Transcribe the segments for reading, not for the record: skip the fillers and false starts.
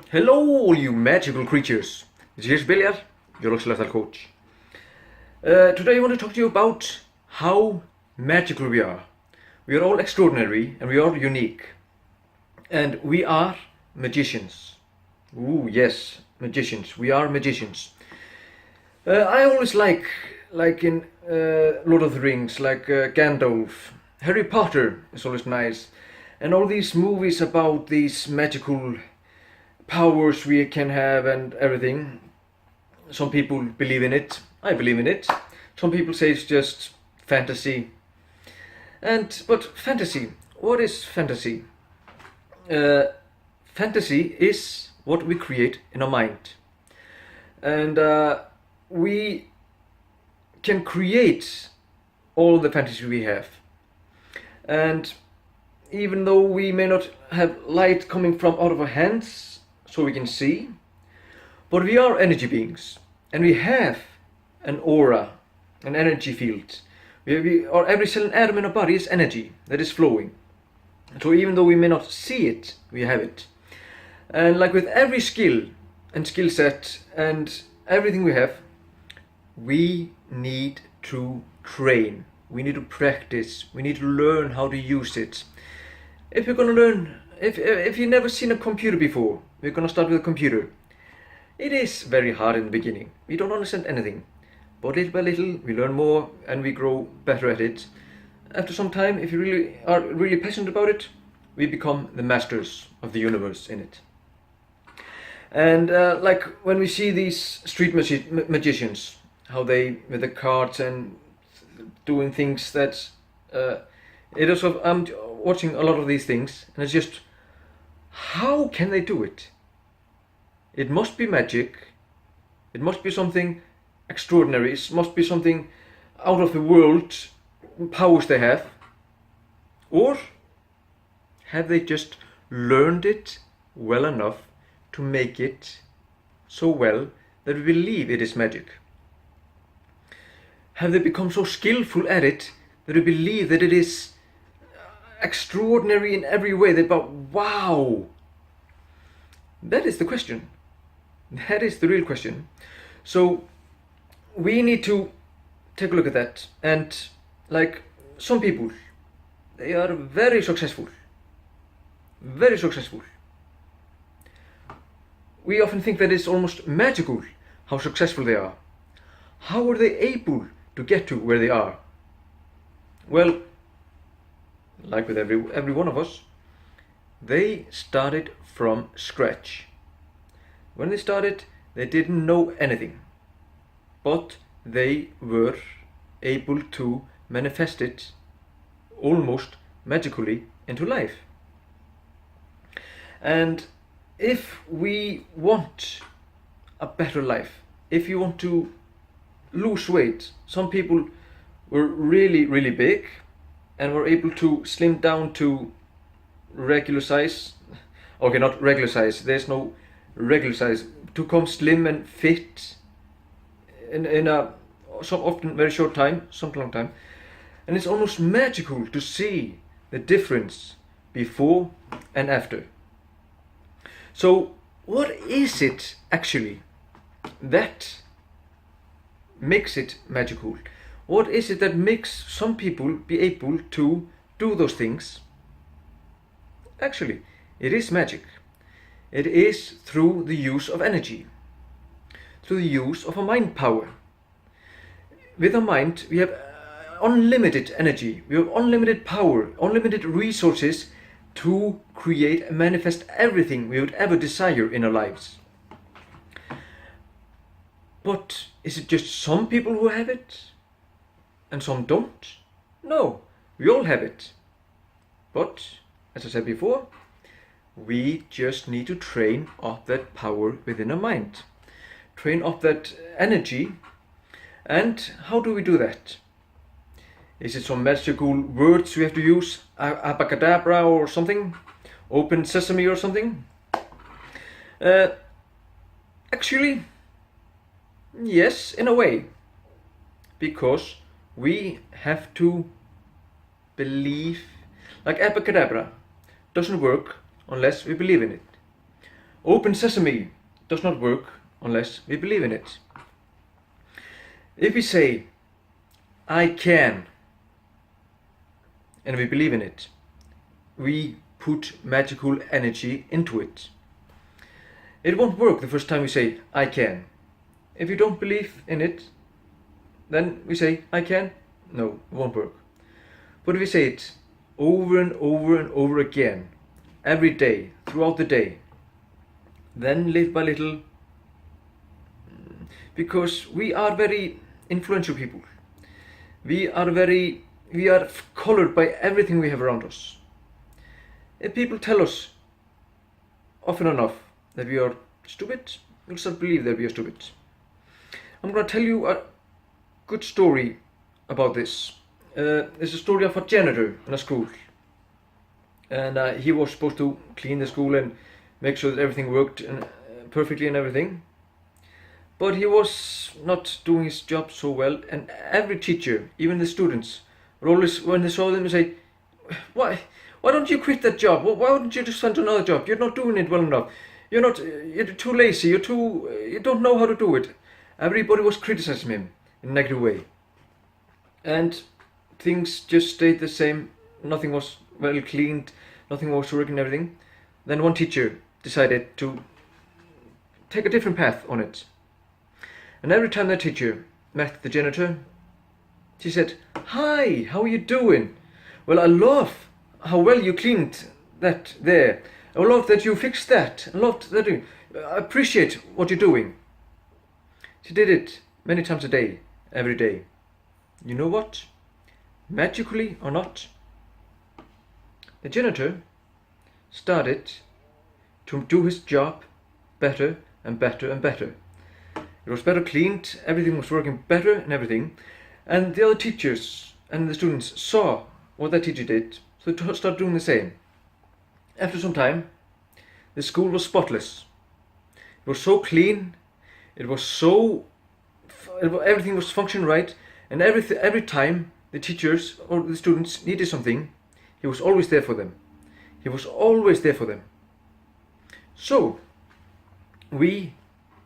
Hello all you magical creatures, this is Billiard, your lifestyle coach. Today I want to talk to you about how magical we are. We are all extraordinary and we are unique. And we are magicians. Ooh, yes, magicians. We are magicians. I always like in Lord of the Rings, like Gandalf. Harry Potter is always nice. And all these movies about these magical powers we can have and everything. Some people believe in it. I believe in it. Some people say it's just fantasy. But fantasy, what is fantasy? Fantasy is what we create in our mind. And we can create all the fantasy we have. And even though we may not have light coming from out of our hands, so we can see, but we are energy beings, and we have an aura, an energy field. Or every cell and atom in our body is energy that is flowing. So even though we may not see it, we have it. And like with every skill and skill set and everything we have, we need to train. We need to practice. We need to learn how to use it. If you're gonna learn, if you've never seen a computer before, we're gonna start with a computer. It is very hard in the beginning. We don't understand anything. But little by little, we learn more and we grow better at it. After some time, if you really are really passionate about it, we become the masters of the universe in it. And like when we see these street magicians, how they, with the cards and doing things that, I'm watching a lot of these things, and it's just, how can they do it? It must be magic. It must be something extraordinary. It must be something out of the world powers they have. Or have they just learned it well enough to make it so well that we believe it is magic? Have they become so skillful at it that we believe that it is extraordinary in every way? That, but wow, that is the question. That is the real question. So we need to take a look at that. And like some people, they are very successful. Very successful. We often think that it's almost magical how successful they are. How are they able to get to where they are? Well, like with every one of us, they started from scratch. When they started, they didn't know anything, but they were able to manifest it almost magically into life. And if we want a better life, if you want to lose weight, some people were really, really big and were able to slim down to regular size. Okay, not regular size, there's no regular size. To become slim and fit in a some often very short time, some long time. And it's almost magical to see the difference before and after. So what is it actually that makes it magical? What is it that makes some people be able to do those things? Actually, it is magic. It is through the use of energy, through the use of a mind power. With a mind, we have unlimited energy, we have unlimited power, unlimited resources to create and manifest everything we would ever desire in our lives. But is it just some people who have it and some don't? No, we all have it. But, as I said before, we just need to train up that power within our mind. Train up that energy. And how do we do that? Is it some magical words we have to use? Abacadabra or something? Open sesame or something? Actually, yes, in a way. Because we have to believe, like abracadabra, doesn't work unless we believe in it. Open sesame does not work unless we believe in it. If we say, I can, and we believe in it, we put magical energy into it. It won't work the first time we say, I can. If you don't believe in it, then we say, I can. No, it won't work. But if we say it over and over and over again, every day, throughout the day, then little by little, because we are very influential people. We are colored by everything we have around us. If people tell us often enough that we are stupid, we'll start to believe that we are stupid. I'm going to tell you a good story about this. It's a story of a janitor in a school. And he was supposed to clean the school and make sure that everything worked perfectly and everything. But he was not doing his job so well, and every teacher, even the students, would always, when they saw them, say, why don't you quit that job? Why wouldn't you just find another job? You're not doing it well enough. You're too lazy, you don't know how to do it. Everybody was criticizing him in a negative way. And things just stayed the same. Nothing was well cleaned, nothing was working and everything. Then one teacher decided to take a different path on it. And every time that teacher met the janitor, she said, "Hi, how are you doing? Well, I love how well you cleaned that there. I love that you fixed that. I love that I appreciate what you're doing." She did it many times a day, every day. You know what? Magically or not, the janitor started to do his job better and better and better. It was better cleaned, everything was working better and everything. And the other teachers and the students saw what that teacher did, so they started doing the same. After some time, the school was spotless. It was so clean, everything was functioning right, and every time the teachers or the students needed something, he was always there for them. He was always there for them. So, we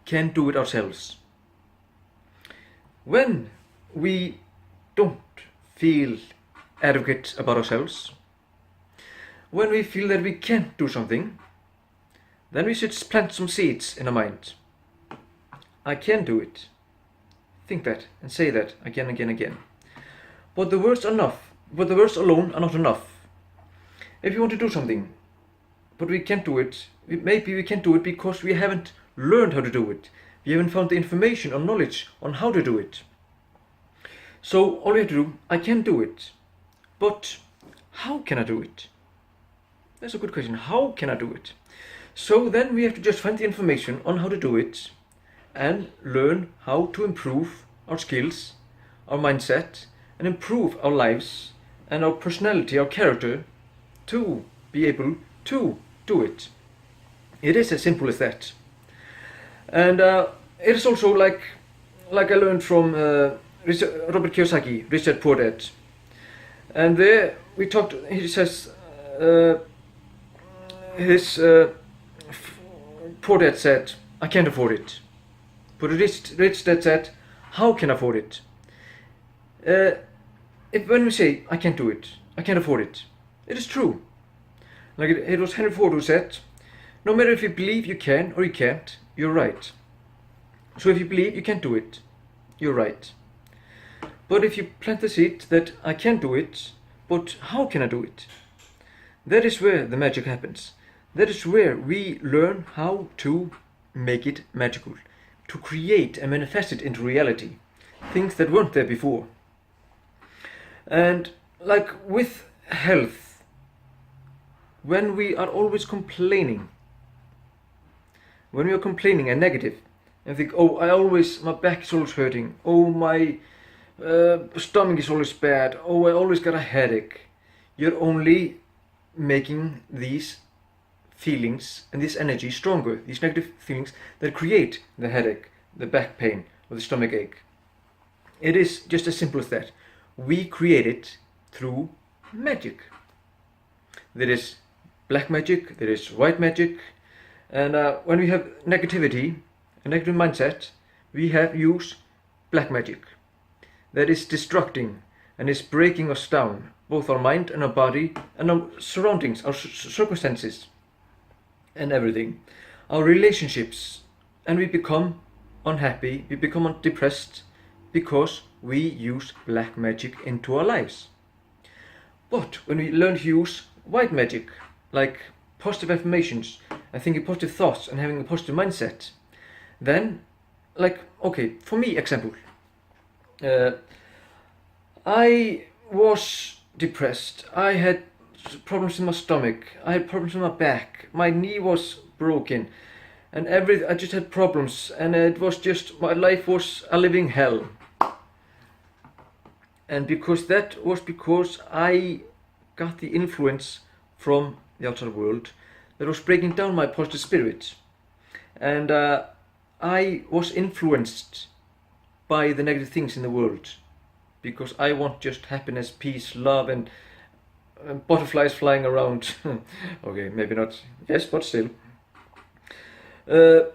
can do it ourselves. When we don't feel adequate about ourselves, when we feel that we can't do something, then we should plant some seeds in our mind. I can do it. Think that and say that again, again, again. But the words alone are not enough. If you want to do something, but we can't do it, maybe we can't do it because we haven't learned how to do it. We haven't found the information or knowledge on how to do it. So all we have to do, I can do it. But how can I do it? That's a good question. How can I do it? So then we have to just find the information on how to do it and learn how to improve our skills, our mindset, and improve our lives and our personality, our character, to be able to do it. It is as simple as that. And it is also like I learned from Robert Kiyosaki, Richard Poor Dad. And there we talked, he says, his poor dad said, I can't afford it. But rich dad said, how can I afford it? When we say, I can't do it, I can't afford it, it is true. Like it was Henry Ford who said, no matter if you believe you can or you can't, you're right. So if you believe you can't do it, you're right. But if you plant the seed that I can do it, but how can I do it? That is where the magic happens. That is where we learn how to make it magical, to create and manifest it into reality, things that weren't there before. And like with health, when we are always complaining, when we are complaining and negative, and think, oh, my back is always hurting, oh, my stomach is always bad, oh, I always got a headache, you're only making these feelings and this energy stronger, these negative feelings that create the headache, the back pain, or the stomach ache. It is just as simple as that. We create it through magic. There is black magic, there is white magic, and when we have negativity, a negative mindset, we have use black magic. That is destructing and is breaking us down, both our mind and our body and our surroundings, our circumstances and everything, our relationships, and we become unhappy, we become depressed because we use black magic into our lives. But when we learn to use white magic, like positive affirmations and thinking positive thoughts and having a positive mindset, then, like, okay, for me, example, I was depressed, I had problems in my stomach, I had problems in my back, my knee was broken, and I just had problems, and it was just, my life was a living hell. And because I got the influence from the outside world that was breaking down my positive spirit, and I was influenced by the negative things in the world, because I want just happiness, peace, love, and butterflies flying around. Okay, maybe not, yes, but still. And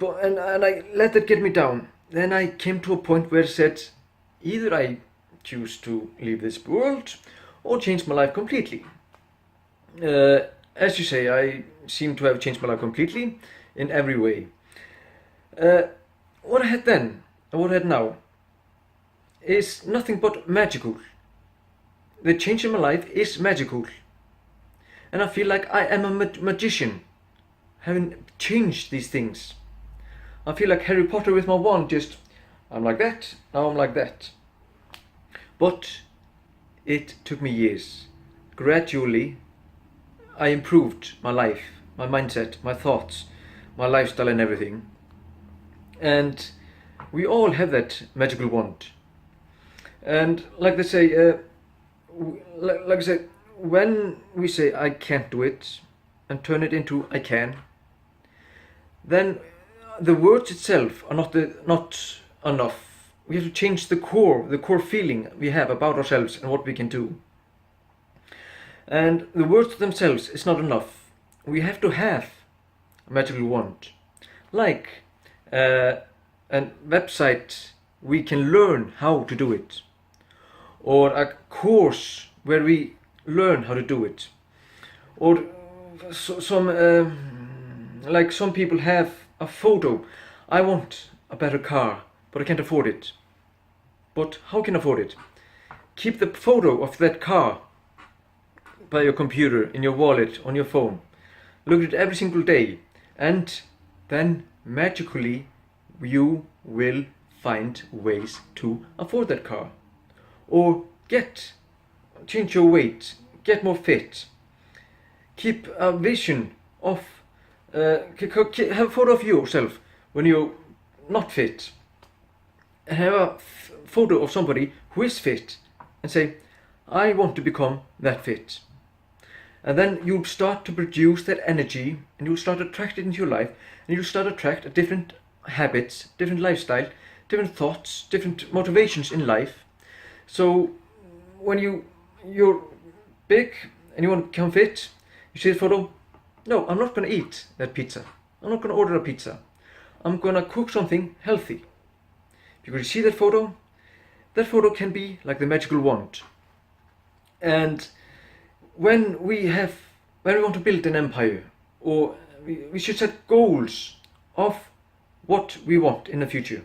I let that get me down. Then I came to a point where I said, either I choose to leave this world or change my life completely. As you say, I seem to have changed my life completely in every way. What I had then and what I had now is nothing but magical. The change in my life is magical. And I feel like I am a magician, having changed these things. I feel like Harry Potter with my wand, just, I'm like that, now I'm like that. But it took me years. Gradually, I improved my life, my mindset, my thoughts, my lifestyle and everything. And we all have that magical wand. And like they say, like I said, when we say I can't do it and turn it into I can, then the words itself are not enough. We have to change the core feeling we have about ourselves and what we can do. And the words themselves is not enough. We have to have a magical wand, like a website we can learn how to do it, or a course where we learn how to do it, or like some people have a photo. I want a better car, but I can't afford it. But how can I afford it? Keep the photo of that car by your computer, in your wallet, on your phone. Look at it every single day, and then magically you will find ways to afford that car. Or change your weight, get more fit. Keep a vision of, have a photo of yourself when you're not fit. Have a photo of somebody who is fit and say, I want to become that fit. And then you'll start to produce that energy, and you'll start to attract it into your life, and you'll start to attract different habits, different lifestyle, different thoughts, different motivations in life. So when you're big and you want to become fit, you see the photo, no, I'm not going to eat that pizza. I'm not going to order a pizza. I'm going to cook something healthy. Because you see that photo can be like the magical wand. And when we want to build an empire, or we should set goals of what we want in the future.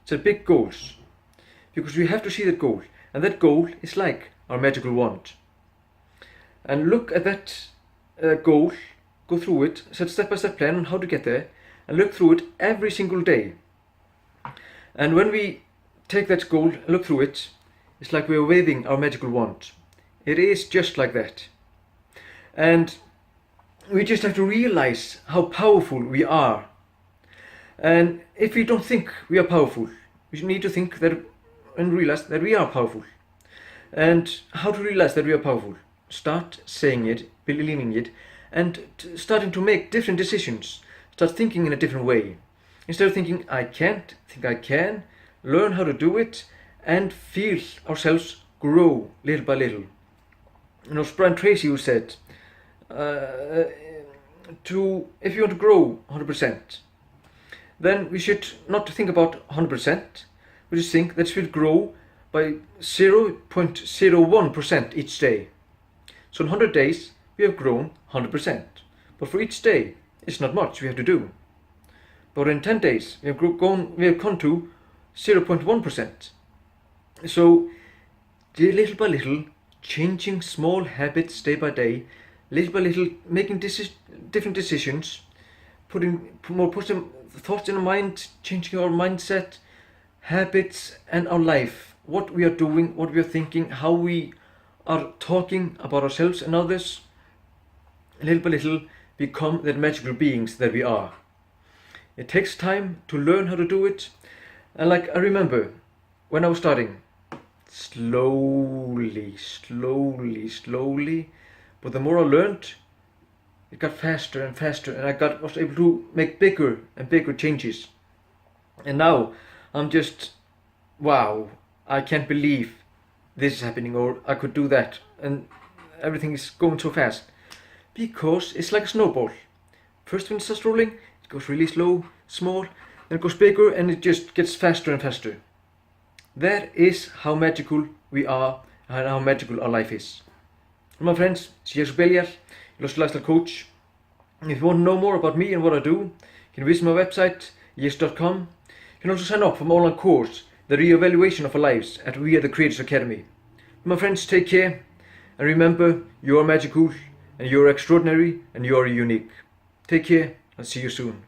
Set big goals. Because we have to see that goal. And that goal is like our magical wand. And look at that goal, go through it, set step-by-step plan on how to get there, and look through it every single day. And when we take that goal and look through it, it's like we're waving our magical wand. It is just like that. And we just have to realize how powerful we are. And if we don't think we are powerful, we need to think that and realize that we are powerful. And how to realize that we are powerful? Start saying it, believing it, and starting to make different decisions. Start thinking in a different way. Instead of thinking I can't, think I can, learn how to do it, and feel ourselves grow little by little. Brian Tracy, who said, if you want to grow 100%, then we should not think about 100%, we just think that it should grow by 0.01% each day. So in 100 days, we have grown 100%. But for each day, it's not much we have to do. But in 10 days, we have gone to 0.1%. So, little by little, changing small habits day by day, little by little, making different decisions, putting more positive thoughts in our mind, changing our mindset, habits, and our life. What we are doing, what we are thinking, how we are talking about ourselves and others. Little by little, become the magical beings that we are. It takes time to learn how to do it. And like I remember, when I was starting, slowly, but the more I learned, it got faster and faster, and was able to make bigger and bigger changes. And now I'm just, wow, I can't believe this is happening, or I could do that, and everything is going so fast. Because it's like a snowball. First when it starts rolling, it goes really slow, small, then it goes bigger, and it just gets faster and faster. That is how magical we are and how magical our life is. My friends, it's Jesus Bellier, Lost Lifestyle Coach. And if you want to know more about me and what I do, you can visit my website, yes.com. You can also sign up for my online course, The Re-Evaluation of Our Lives, at We Are The Creators Academy. My friends, take care, and remember, you are magical, and you are extraordinary, and you are unique. Take care, and see you soon.